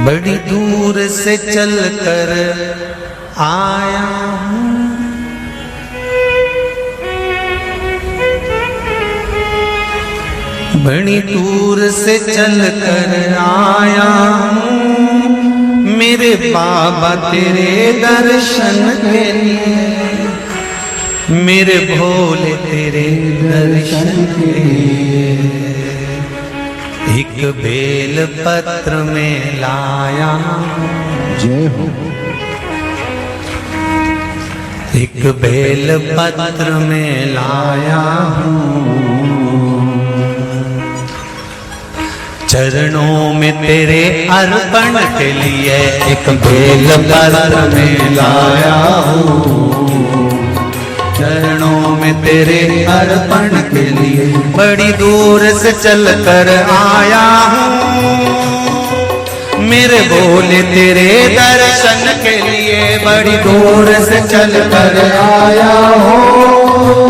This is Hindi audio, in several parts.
बड़ी दूर से चल कर आया हूँ, बड़ी दूर से चल कर आया हूँ, मेरे बाबा तेरे दर्शन के लिए, मेरे भोले तेरे दर्शन के लिए। एक बेल पत्र में लाया, जय हो। एक बेल पत्र में लाया हूँ, चरणों में तेरे अर्पण के लिए। एक बेल पत्र में लाया हूँ, चरणों में तेरे अर्पण के लिए। बड़ी दूर से चल कर आया हूँ, मेरे भोले तेरे दर्शन के लिए। बड़ी दूर से चल कर आया हूँ,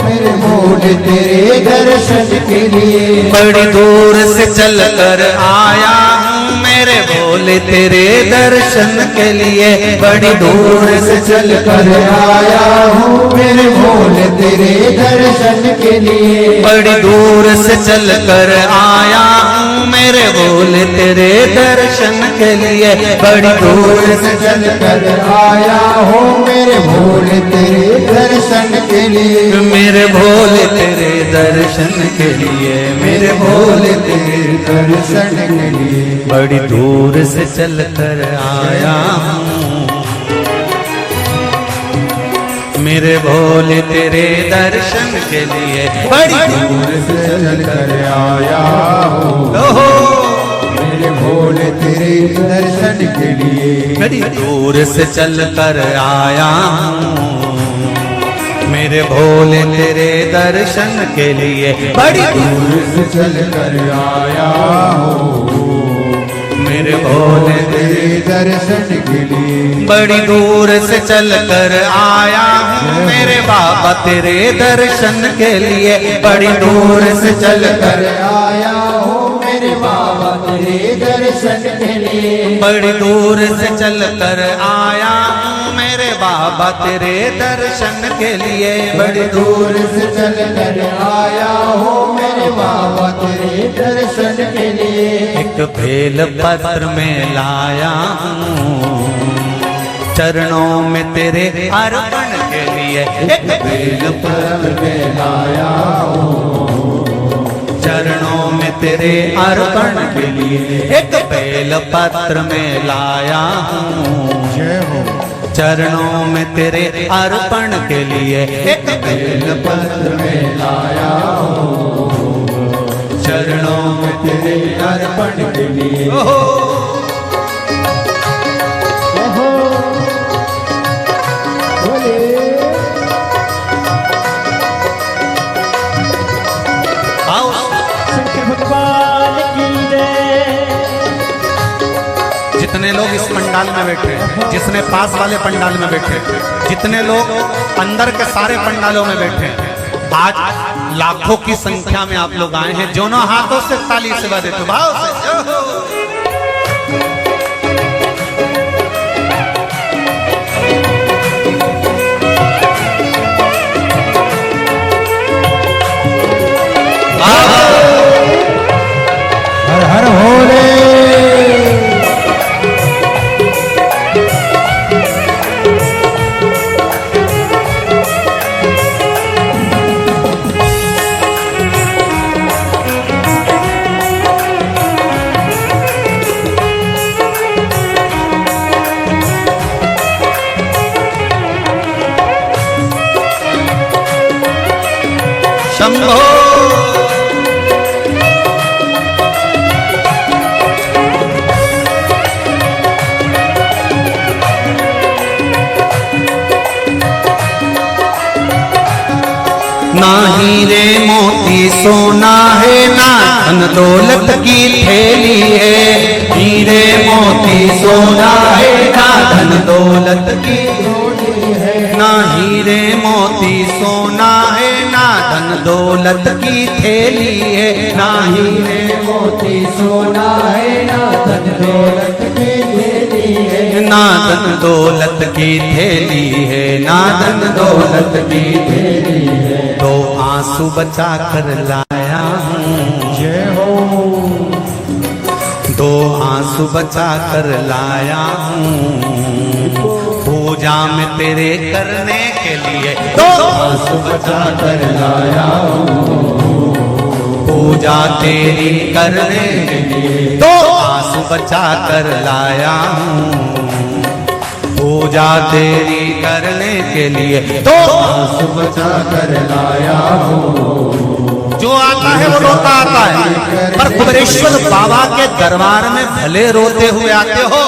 मेरे भोले तेरे दर्शन के लिए। बड़ी दूर से चल कर आया हूँ, मेरे भोले तेरे दर्शन के लिए। बड़ी दूर से चल कर आया हूँ, मेरे भोले तेरे दर्शन के लिए। बड़ी दूर से चल कर आया हूँ, मेरे भोले तेरे दर्शन के लिए। बड़ी दूर से चल कर आया हूँ, मेरे भोले तेरे दर्शन के लिए। मेरे भोले तेरे दर्शन के लिए, मेरे भोले तेरे दर्शन के लिए। बड़ी दूर से चल कर आया हूँ, मेरे भोले तेरे दर्शन के लिए। बड़ी दूर से चल कर आया हूँ, मेरे भोले तेरे दर्शन के लिए। बड़ी दूर से चल कर आया हूँ, मेरे भोले तेरे दर्शन के लिए। बड़ी दूर से चल कर आया हूँ, मेरे भोले तेरे दर्शन के लिए। बड़ी दूर से चल कर आया हूँ, मेरे बाबा तेरे दर्शन के लिए। बड़ी दूर से चल कर आया हूँ, मेरे बाबा तेरे दर्शन के लिए। बड़ी दूर से चल कर आया हूँ, मेरे बाबा तेरे दर्शन के लिए। बड़ी दूर से चल कर आया हूँ, मेरे बाबा तेरे दर्शन के लिए। एक बेल पत्र में लाया हूँ, चरणों में तेरे अर्पण के लिए। एक बेल पत्र में लाया हूँ, चरणों में तेरे अर्पण के लिए। एक बेल पत्र में लाया हूँ, जय हो। चरणों में तेरे अर्पण के लिए। एक बेल पत्र में लाया हूँ, चरणों में तेरे अर्पण के लिए। भगवान की जय। जितने लोग इस पंडाल में बैठे, जिसने पास वाले पंडाल में बैठे, जितने लोग अंदर के सारे पंडालों में बैठे, आज लाखों की संख्या में आप लोग आए हैं। दोनों हाथों से ताली सेवा देते भाव से। हर हर भोले। शंभो ना हीरे मोती सोना है, ना धन दौलत की थैली है। हीरे मोती सोना है, ना धन दौलत की थैली है। ना हीरे मोती सोना है, ना धन धन दौलत की थैली है, ना हीरे मोती सोना है, ना धन दौलत की थैली है, ना धन दौलत की थैली है, ना धन दौलत की थैली है। तो आंसू बचा कर लाया हूँ, जय हो। दो आंसू बचा कर लाया हूँ, पूजा में तेरे करने के लिए दो आंसू बचा कर लाया हूँ, पूजा तेरी करने के लिए दो आंसू बचा कर लाया हूँ, पूजा तेरी करने के लिए दो आंसू बचा कर लाया हूँ। जो आता है वो रोता आता है, पर कुबेरेश्वर बाबा के दरबार में भले रोते हुए आते हो,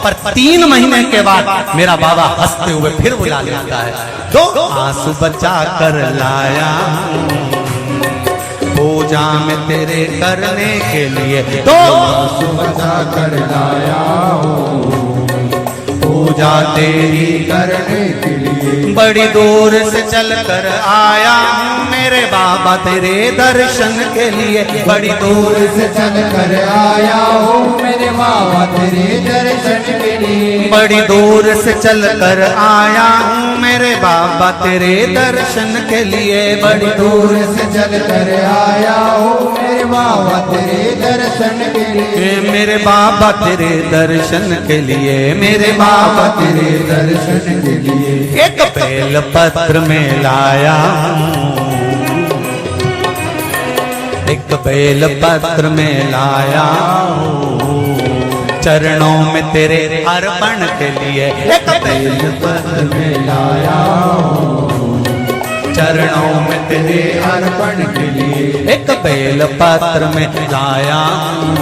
पर 3 महीने के बाद मेरा बाबा हंसते हुए फिर बुला लेता है। दो आंसू बचा कर लाया पूजा में तेरे करने के लिए, दो आंसू बचा कर लाया हूँ, पूजा तेरी करने के लिए। बड़ी दूर से चल कर आया हूँ मेरे बाबा तेरे दर्शन के लिए, बड़ी दूर से चल कर आया हूँ मेरे बाबा तेरे दर्शन के लिए। बड़ी दूर से चल कर आया हूँ मेरे बाबा तेरे दर्शन के लिए, बड़ी दूर से चल कर आया हूँ मेरे बाबा तेरे दर्शन के लिए। मेरे बाबा तेरे दर्शन के लिए, मेरे बाबा तेरे दर्शन के लिए। एक बेल पत्र में लाया हूँ, एक बेल पत्र में लाया हूँ, चरणों में तेरे अर्पण के लिए। एक बेल पत्र में लाया हूँ, चरणों में तेरे अर्पण के लिए। एक बेल पत्र में लाया हूँ,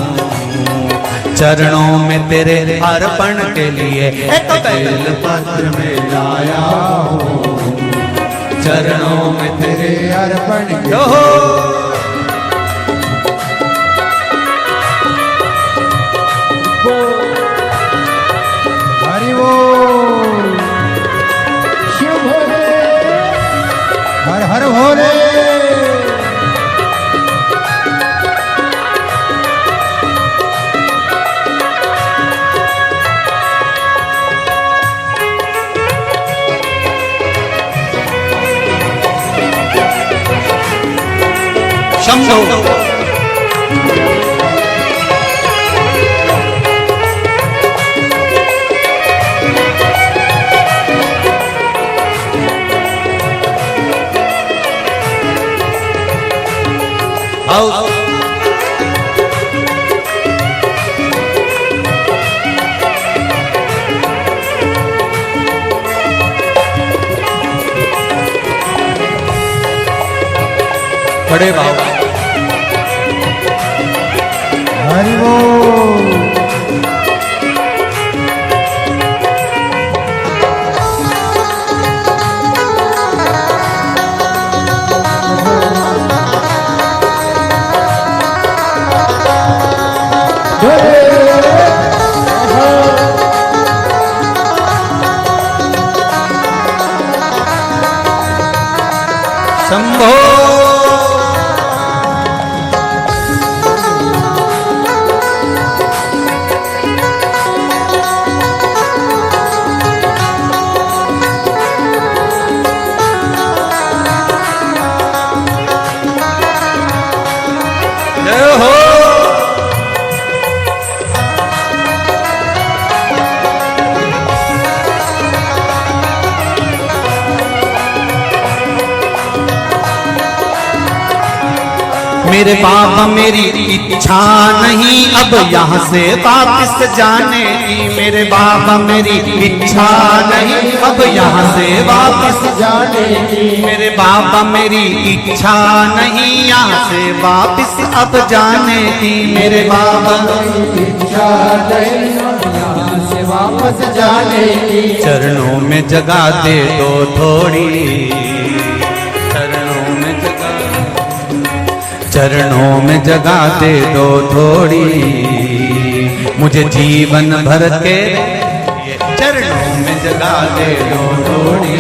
चरणों में तेरे अर्पण के लिए। एक बेल पत्र में लाया हूँ, चरणों में तेरे अर्पण के लिए। हरि बोल, शिव भोले, हर हर भोले। शंभो बड़े बाबा हरि बोल। शंभो मेरे बाबा मेरी इच्छा नहीं अब यहाँ से वापस जाने की, मेरे बाबा मेरी इच्छा नहीं अब यहाँ से वापस जाने की। मेरे बाबा मेरी इच्छा नहीं यहाँ से वापस अब जाने की, मेरे बाबा इच्छा नहीं यहाँ से वापस जाने की। चरणों में जगा दे दो थोड़ी, चरणों में जगा दे दो थोड़ी, मुझे जीवन भर के चरणों में जगा दे दो थोड़ी,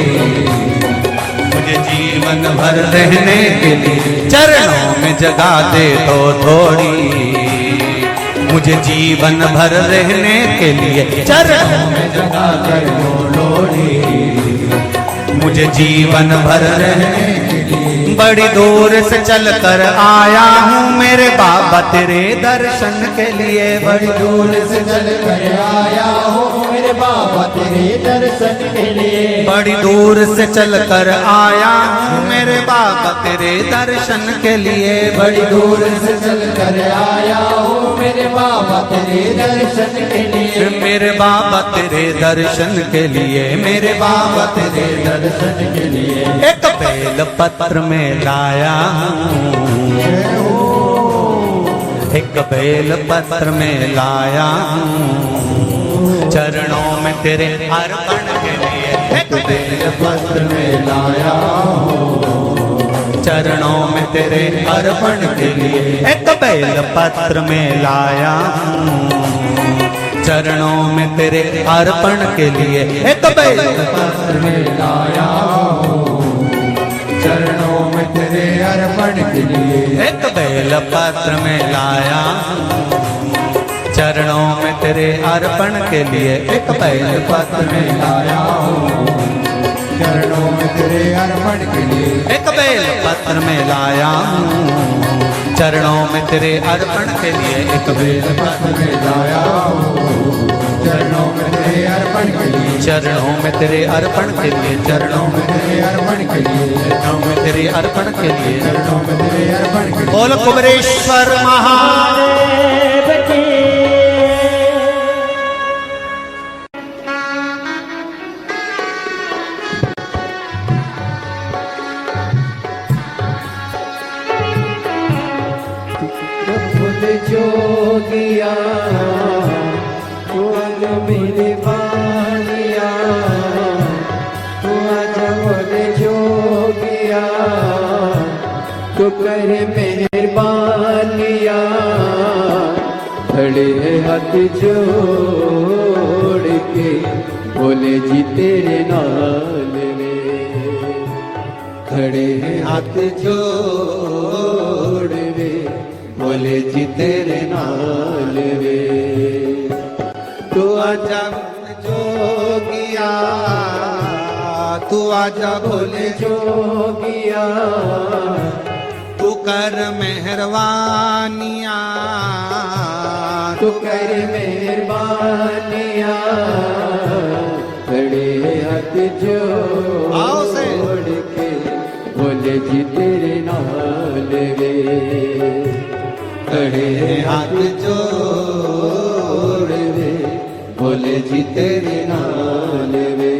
मुझे जीवन भर रहने के लिए चरणों में जगा दे तो थोड़ी, मुझे जीवन भर रहने के लिए चरणों में जगा कर दो लोड़ी, मुझे जीवन भर रहने के लिए बड़ी दूर से चल कर आया हूँ मेरे बाबा तेरे दर्शन के लिए, बड़ी दूर से चल कर आया हूँ मेरे बाबा तेरे दर्शन के लिए, बड़ी दूर से चल कर आया हूँ मेरे बाबा तेरे दर्शन के लिए, बड़ी दूर से चल कर आया हूँ मेरे बाबा तेरे दर्शन के लिए, मेरे बाबा तेरे दर्शन के लिए, मेरे बाबा तेरे दर्शन के लिए। एक बेल पत्र में लाया हूँ, एक बेल पत्र में लाया हूँ चरणों में तेरे अर्पण के लिए, एक बेल पत्र में लाया हूँ चरणों में तेरे अर्पण के लिए, एक बेल पत्र में लाया हूँ चरणों में तेरे अर्पण के लिए, एक बेल पत्र में लाया हूँ चरणों में तेरे अर्पण के लिए, एक बेल पत्र में लाया चरणों में तेरे अर्पण के लिए, एक बेल पत्र में लाया हूँ चरणों में तेरे अर्पण के लिए, एक बेल पत्र में लाया चरणों में तेरे अर्पण के लिए, एक बेल पत्र में लाया हूँ चरणों में तेरे अर्पण के लिए, चरणों में तेरे अर्पण के लिए, चरणों में तेरे अर्पण के लिए, चरणों में तेरे अर्पण के लिए, चरणों में तेरे अर्पण के लिए। बोल कुबरेश्वर महादेव की। जोगिया बोल मेरे बानिया, तू आजा बोले जोगिया, तू कर मेहरबानिया, खड़े हैं हाथ जोड़ के बोले जी तेरे नाल रे, खड़े हैं हाथ जोड़ रे बोले जी तेरे नाल रे, तू आजा जोगिया, तू आजा बोले जोगिया, तू कर मेहरबानिया, तू कर मेहरबानिया, खड़े हाथ आओ से। जोड़ के बोले जी तेरे नाल रे, खड़े हाथ जोड़ रे बोले जी तेरे नाल रे,